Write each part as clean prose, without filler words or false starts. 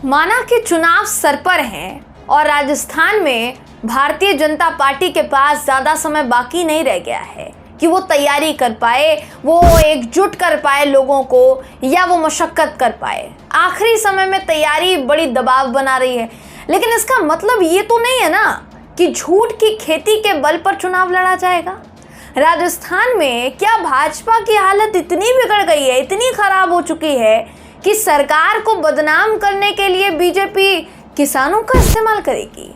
माना कि चुनाव सर पर हैं और राजस्थान में भारतीय जनता पार्टी के पास ज़्यादा समय बाकी नहीं रह गया है कि वो तैयारी कर पाए, वो एकजुट कर पाए लोगों को, या वो मशक्कत कर पाए। आखिरी समय में तैयारी बड़ी दबाव बना रही है, लेकिन इसका मतलब ये तो नहीं है ना कि झूठ की खेती के बल पर चुनाव लड़ा जाएगा। राजस्थान में क्या भाजपा की हालत इतनी बिगड़ गई है, इतनी खराब हो चुकी है कि सरकार को बदनाम करने के लिए बीजेपी किसानों का इस्तेमाल करेगी।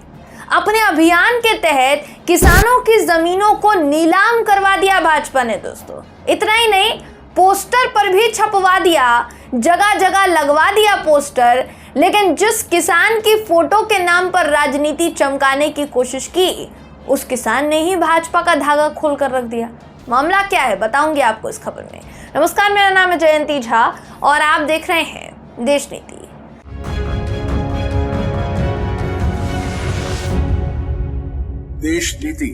अपने अभियान के तहत किसानों की जमीनों को नीलाम करवा दिया भाजपा ने दोस्तों। इतना ही नहीं, पोस्टर पर भी छपवा दिया, जगह जगह लगवा दिया पोस्टर। लेकिन जिस किसान की फोटो के नाम पर राजनीति चमकाने की कोशिश की, उस किसान ने ही भाजपा का धागा खोल कर रख दिया। मामला क्या है बताऊंगी आपको इस खबर में। नमस्कार, मेरा नाम है जयंती झा और आप देख रहे हैं देश नीति। देश नीति,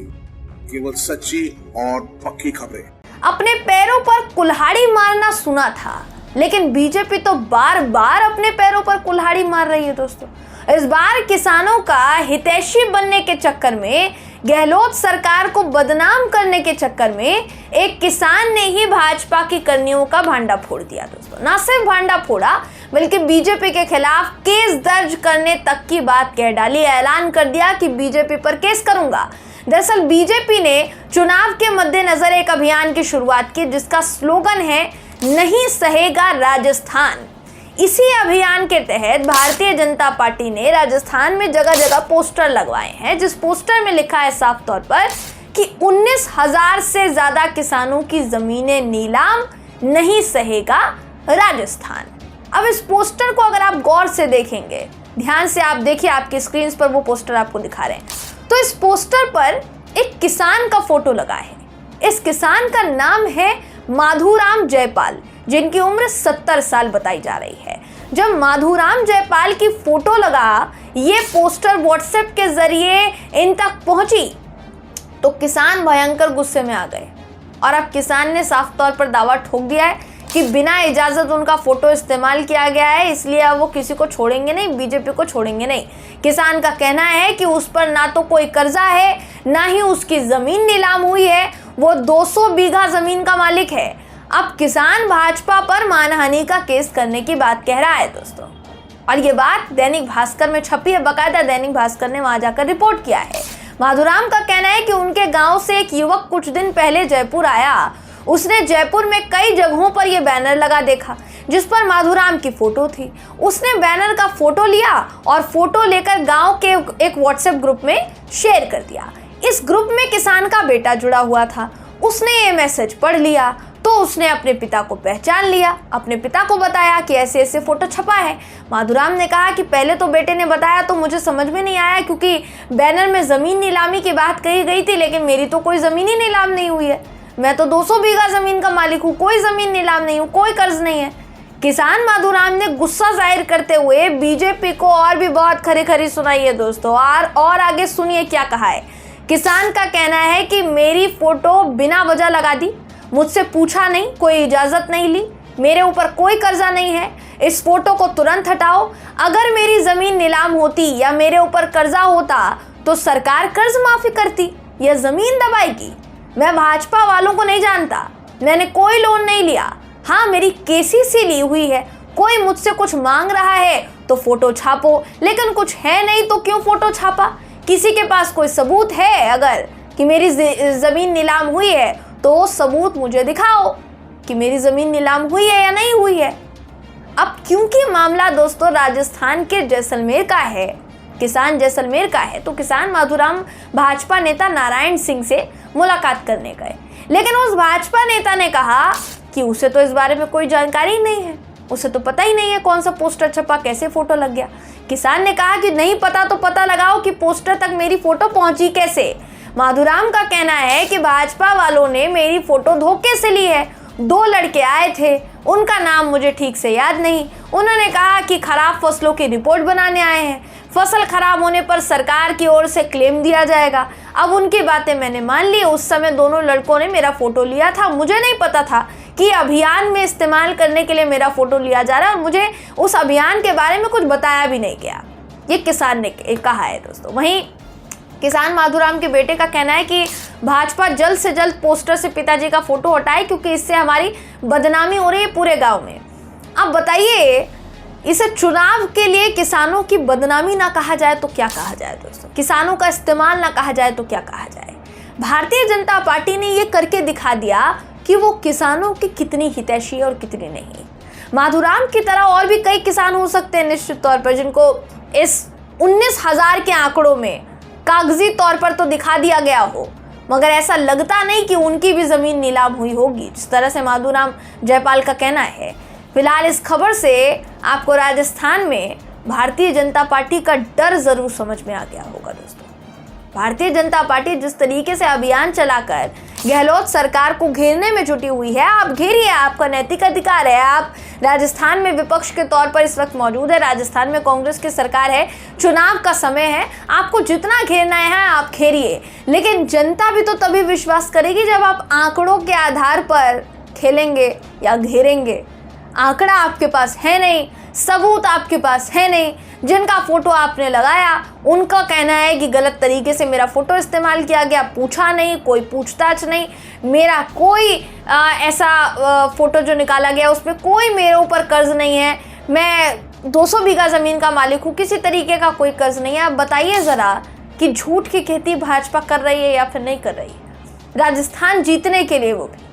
केवल सच्ची और पक्की खबरें। अपने पैरों पर कुल्हाड़ी मारना सुना था, लेकिन बीजेपी तो बार बार अपने पैरों पर कुल्हाड़ी मार रही है दोस्तों। इस बार किसानों का हितैषी बनने के चक्कर में, गहलोत सरकार को बदनाम करने के चक्कर में एक किसान ने ही भाजपा की करनियों का भांडा फोड़ दिया दोस्तों। ना सिर्फ भांडा फोड़ा, बल्कि बीजेपी के खिलाफ केस दर्ज करने तक की बात कह डाली। ऐलान कर दिया कि बीजेपी पर केस करूंगा। दरअसल बीजेपी ने चुनाव के मद्देनजर एक अभियान की शुरुआत की, जिसका स्लोगन है नहीं सहेगा राजस्थान। इसी अभियान के तहत भारतीय जनता पार्टी ने राजस्थान में जगह जगह पोस्टर लगवाए हैं, जिस पोस्टर में लिखा है साफ तौर पर कि 19,000 से ज्यादा किसानों की जमीनें नीलाम, नहीं सहेगा राजस्थान। अब इस पोस्टर को अगर आप गौर से देखेंगे, ध्यान से आप देखिए, आपकी स्क्रीन पर वो पोस्टर आपको दिखा रहे हैं, तो इस पोस्टर पर एक किसान का फोटो लगा है। इस किसान का नाम है माधुराम जयपाल, जिनकी उम्र 70 साल बताई जा रही है। जब माधुराम जयपाल की फोटो लगा, ये पोस्टर व्हाट्सएप के जरिए इन तक पहुंची, तो किसान भयंकर गुस्से में आ गए और अब किसान ने साफ तौर पर दावा ठोक दिया है कि बिना इजाजत उनका फोटो इस्तेमाल किया गया है, इसलिए अब वो किसी को छोड़ेंगे नहीं, बीजेपी को छोड़ेंगे नहीं। किसान का कहना है कि उस पर ना तो कोई कर्जा है, ना ही उसकी जमीन नीलाम हुई है, वो 200 बीघा जमीन का मालिक है। अब किसान भाजपा पर मानहानि का केस करने की बात कह रहा है दोस्तों, और ये बात दैनिक भास्कर में छपी है। बाकायदा दैनिक भास्कर ने वहां जाकर रिपोर्ट किया है। माधुराम का कहना है कि उनके गांव से एक युवक कुछ दिन पहले जयपुर आया। उसने जयपुर में कई जगहों पर यह बैनर लगा देखा, जिस पर माधुराम की फोटो थी। उसने बैनर का फोटो लिया और फोटो लेकर गांव के एक व्हाट्सएप ग्रुप में शेयर कर दिया। इस ग्रुप में किसान का बेटा जुड़ा हुआ था। उसने ये मैसेज पढ़ लिया तो उसने अपने पिता को पहचान लिया, अपने पिता को बताया कि ऐसे ऐसे फोटो छपा है। माधुराम ने कहा कि पहले तो बेटे ने बताया तो मुझे समझ में नहीं आया, क्योंकि बैनर में जमीन नीलामी की बात कही गई थी, लेकिन मेरी तो कोई जमीन ही नीलाम नहीं हुई है। मैं तो 200 बीघा जमीन का मालिक हूँ, कोई जमीन नीलाम नहीं हूँ, कोई कर्ज नहीं है। किसान माधुराम ने गुस्सा जाहिर करते हुए बीजेपी को और भी बहुत खरी खरी सुनाई है दोस्तों। और आगे सुनिए क्या कहा है। किसान का कहना है कि मेरी फोटो बिना वजह लगा दी, मुझसे पूछा नहीं, कोई इजाजत नहीं ली, मेरे ऊपर कोई कर्जा नहीं है, इस फोटो को तुरंत हटाओ। अगर मेरी जमीन नीलाम होती या मेरे ऊपर कर्जा होता तो सरकार कर्ज माफी करती या जमीन दबाएगी। मैं भाजपा वालों को नहीं जानता, मैंने कोई लोन नहीं लिया। हाँ, मेरी केसीसी ली हुई है। कोई मुझसे कुछ मांग रहा है तो फोटो छापो, लेकिन कुछ है नहीं तो क्यों फोटो छापा? किसी के पास कोई सबूत है अगर कि मेरी जमीन नीलाम हुई है तो सबूत मुझे दिखाओ कि मेरी जमीन नीलाम हुई है या नहीं हुई है। अब क्योंकि मामला दोस्तों राजस्थान के जैसलमेर का है, किसान जैसलमेर का है, तो किसान माधुराम भाजपा नेता नारायण सिंह से मुलाकात करने गए। लेकिन उस भाजपा नेता ने कहा कि उसे तो इस बारे में कोई जानकारी नहीं है, उसे तो पता ही नहीं है कौन सा पोस्टर छपा, कैसे फोटो लग गया। किसान ने कहा कि नहीं पता तो पता लगाओ कि पोस्टर तक मेरी फोटो पहुंची कैसे। माधुराम का कहना है कि भाजपा वालों ने मेरी फोटो धोखे से ली है। 2 लड़के आए थे, उनका नाम मुझे ठीक से याद नहीं। उन्होंने कहा कि खराब फसलों की रिपोर्ट बनाने आए हैं, फसल खराब होने पर सरकार की ओर से क्लेम दिया जाएगा। अब उनकी बातें मैंने मान ली। उस समय दोनों लड़कों ने मेरा फोटो लिया था, मुझे नहीं पता था कि अभियान में इस्तेमाल करने के लिए मेरा फोटो लिया जा रहा है और मुझे उस अभियान के बारे में कुछ बताया भी नहीं गया। ये किसान ने कहा है दोस्तों। वहीं किसान माधुराम के बेटे का कहना है कि भाजपा जल्द से जल्द पोस्टर से पिताजी का फोटो हटाए क्योंकि इससे हमारी बदनामी हो रही है पूरे गांव में। अब बताइए, इसे चुनाव के लिए किसानों की बदनामी ना कहा जाए तो क्या कहा जाए दोस्तों? किसानों का इस्तेमाल ना कहा जाए तो क्या कहा जाए? भारतीय जनता पार्टी ने ये करके दिखा दिया कि वो किसानों की कितनी हितैषी है और कितनी नहीं। माधुराम की तरह और भी कई किसान हो सकते हैं निश्चित तौर पर, जिनको इस 19,000 के आंकड़ों में कागजी तौर पर तो दिखा दिया गया हो, मगर ऐसा लगता नहीं कि उनकी भी जमीन नीलाम हुई होगी, जिस तरह से माधुराम जयपाल का कहना है। फिलहाल इस खबर से आपको राजस्थान में भारतीय जनता पार्टी का डर जरूर समझ में आ गया होगा दोस्तों। भारतीय जनता पार्टी जिस तरीके से अभियान चलाकर गहलोत सरकार को घेरने में जुटी हुई है, आप घेरिए, आपका नैतिक अधिकार है। आप राजस्थान में विपक्ष के तौर पर इस वक्त मौजूद है, राजस्थान में कांग्रेस की सरकार है, चुनाव का समय है, आपको जितना घेरना है आप घेरिए। लेकिन जनता भी तो तभी विश्वास करेगी जब आप आंकड़ों के आधार पर खेलेंगे या घेरेंगे। आंकड़ा आपके पास है नहीं, सबूत आपके पास है नहीं। जिनका फोटो आपने लगाया उनका कहना है कि गलत तरीके से मेरा फोटो इस्तेमाल किया गया, पूछा नहीं, कोई पूछताछ नहीं, मेरा कोई ऐसा फोटो जो निकाला गया उसमें कोई मेरे ऊपर कर्ज नहीं है, मैं 200 बीघा ज़मीन का मालिक हूँ, किसी तरीके का कोई कर्ज नहीं है। आप बताइए ज़रा कि झूठ की खेती भाजपा कर रही है या फिर नहीं कर रही है राजस्थान जीतने के लिए? वो भी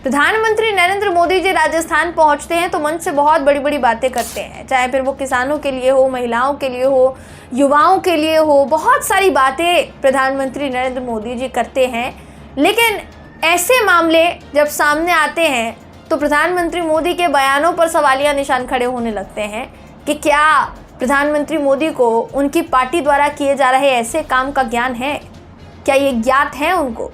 प्रधानमंत्री नरेंद्र मोदी जी राजस्थान पहुंचते हैं तो मन से बहुत बड़ी बड़ी बातें करते हैं, चाहे फिर वो किसानों के लिए हो, महिलाओं के लिए हो, युवाओं के लिए हो, बहुत सारी बातें प्रधानमंत्री नरेंद्र मोदी जी करते हैं। लेकिन ऐसे मामले जब सामने आते हैं तो प्रधानमंत्री मोदी के बयानों पर सवालिया निशान खड़े होने लगते हैं कि क्या प्रधानमंत्री मोदी को उनकी पार्टी द्वारा किए जा रहे ऐसे काम का ज्ञान है? क्या ये ज्ञात है उनको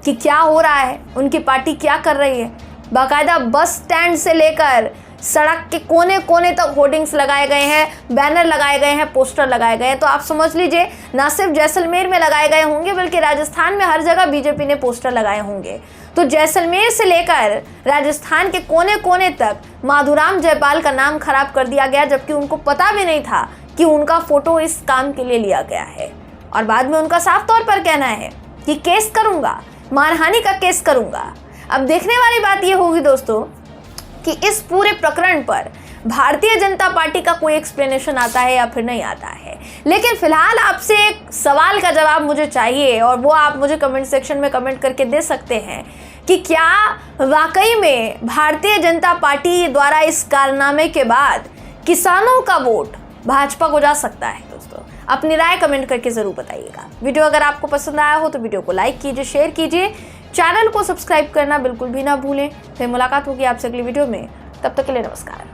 कि क्या हो रहा है, उनकी पार्टी क्या कर रही है? बाकायदा बस स्टैंड से लेकर सड़क के कोने कोने तक होर्डिंग्स लगाए गए हैं, बैनर लगाए गए हैं, पोस्टर लगाए गए हैं। तो आप समझ लीजिए, ना सिर्फ जैसलमेर में लगाए गए होंगे बल्कि राजस्थान में हर जगह बीजेपी ने पोस्टर लगाए होंगे। तो जैसलमेर से लेकर राजस्थान के कोने कोने तक माधुराम जयपाल का नाम खराब कर दिया गया, जबकि उनको पता भी नहीं था कि उनका फोटो इस काम के लिए लिया गया है। और बाद में उनका साफ तौर पर कहना है कि केस करूंगा, मानहानि का केस करूंगा। अब देखने वाली बात यह होगी दोस्तों कि इस पूरे प्रकरण पर भारतीय जनता पार्टी का कोई एक्सप्लेनेशन आता है या फिर नहीं आता है। लेकिन फिलहाल आपसे एक सवाल का जवाब मुझे चाहिए और वो आप मुझे कमेंट सेक्शन में कमेंट करके दे सकते हैं कि क्या वाकई में भारतीय जनता पार्टी द्वारा इस कारनामे के बाद किसानों का वोट भाजपा को जा सकता है? दोस्तों अपनी राय कमेंट करके जरूर बताइएगा। वीडियो अगर आपको पसंद आया हो तो वीडियो को लाइक कीजिए, शेयर कीजिए, चैनल को सब्सक्राइब करना बिल्कुल भी ना भूलें। फिर मुलाकात होगी आपसे अगली वीडियो में, तब तक के लिए नमस्कार।